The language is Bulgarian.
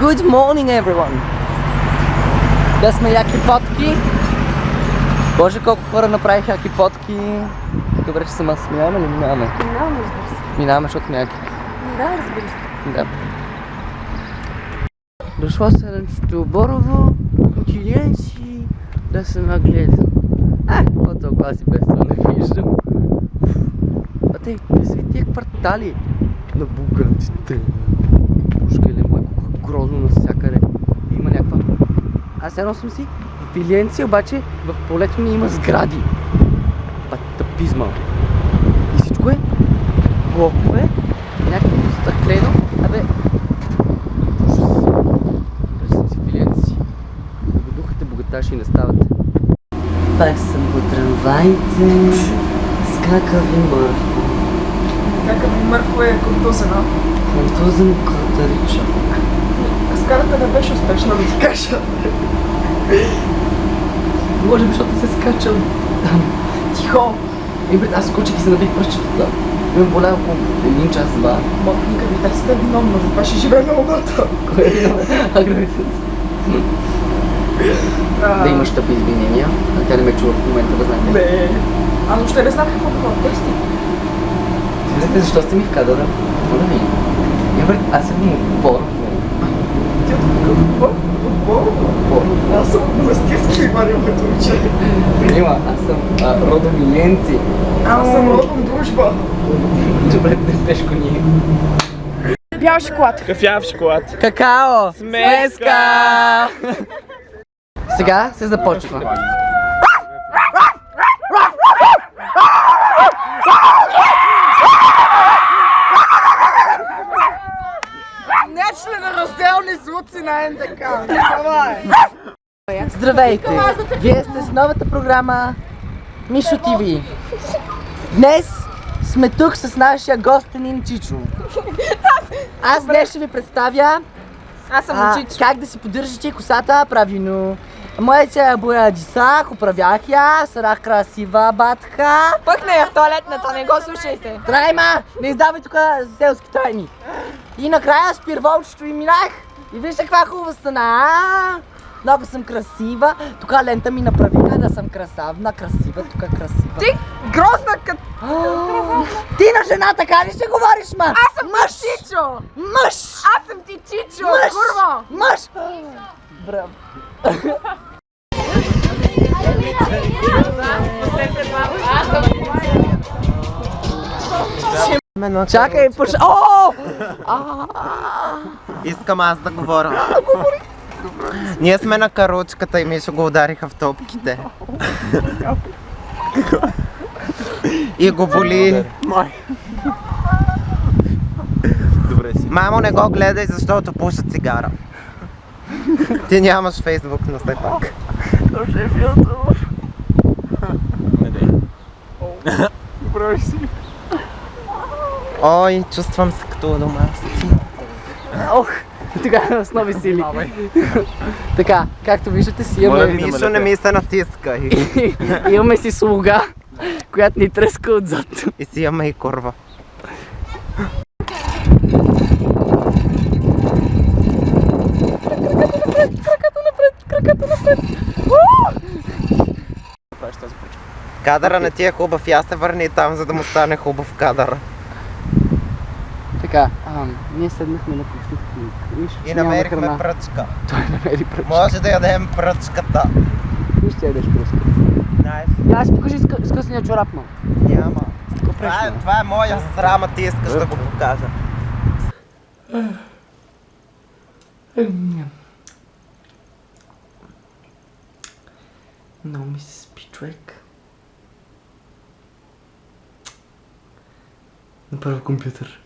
Good morning, everyone! Да сме яки потки. Боже, колко хора направиха яки потки. Добре, че съм аз. Минаваме ли? Минаваме. Минаваме, разбира се. Минаваме, защото сме яки. Да, разбира се. Да. Дошло селенцето Борово, отидем си да се нагледам. Какво толкова аз и без това не виждам. А те, виждате тия квартали на булгранците. Пушкеле мой, колко грозно навсякъде. Има някаква... Аз едно съм си в Виленция, обаче в полето ми има сгради. Тъпизма. И всичко е блокове, някакво стъклено. Абе, ужас. Вече съм си в Виленци. Духате богаташи не ставате. Пак съм по трамваите, скакави мърфо. Какъв мърфо е контузена. Контузен котарича. Каскадата не беше успешна, да ти кажа. Може би, защото се скачам там. Тихо! Брат, аз скочих и се набих пръщетата. Ме боля около 1 час-2. Мокни гравитацията е виновна, затова ще живее на луната. Кое е виновна? Гравитацията. Да имаш тъпи извинения, а тя не ме чува в момента, да знаете. Не. Аз въобще не знам какво това тести. Знаете защо сте ми в кадъра? Какво да ви? Брат, аз съм в Борово. Ти от какво? Борово? Аз съм от Монастирски, Марио, като уче. Прима, аз съм родом Миленци. Аз съм родом Дружба. Добре, тежко ни е. Бял шоколад. Кафяв шоколад. Какао! Смеска! Сега се започва. Нечленоразделни звуци на НДК. Това е. Здравейте! Вие сте с новата програма Мишо ТВ. Днес сме тук с нашия гостенин Чичо. Аз днес ще ви представя Аз съм Чичо. как да си поддържате косата правилно. Моята боядиса, управях я, сарах красива батка. Пъхна я в тоалетната, не го слушайте. Трайма, не издавай тук селски тайни. И накрая с пирволчето и минах. И вижте каква хубава стана. Много съм красива. Тук лента ми направиха да съм красавна, красива, тук красива. Ти грозна като... Ти на жена така ли ще говориш, ма? Аз съм мъж! ти Чичо! Мъж! Аз съм ти Чичо, Мъж! курво! Мъж! Браво. Чакай, пуша. О! Искам аз да говоря. Ние сме на каручката и Мишо го удариха в топките. И го боли. Добре си. Мамо, не го гледай, защото пуша цигара. Ти нямаш фейсбук, но все пак. Не дей. Добре си. Ой, чувствам се като у дома. Ох, така с нови сили. Така, както виждате си имаме... Мишо, не ми се натискай. Имаме си слуга, която ни треска отзад. И си имаме и курва. Краката напред! Кадъра не ти е хубав, я се върни там, за да му стане хубав кадър. Така, ние седнахме на почти И намерихме пръчка. Той намери пръчка. Може да ядем пръчката. Кои ще ядеш пръчка? Найс. Аз покажи скъсния чорап, ма. Няма. Това е моя срама, ти искаш да го покажа. Много ми се спи, човек. На първи компютър.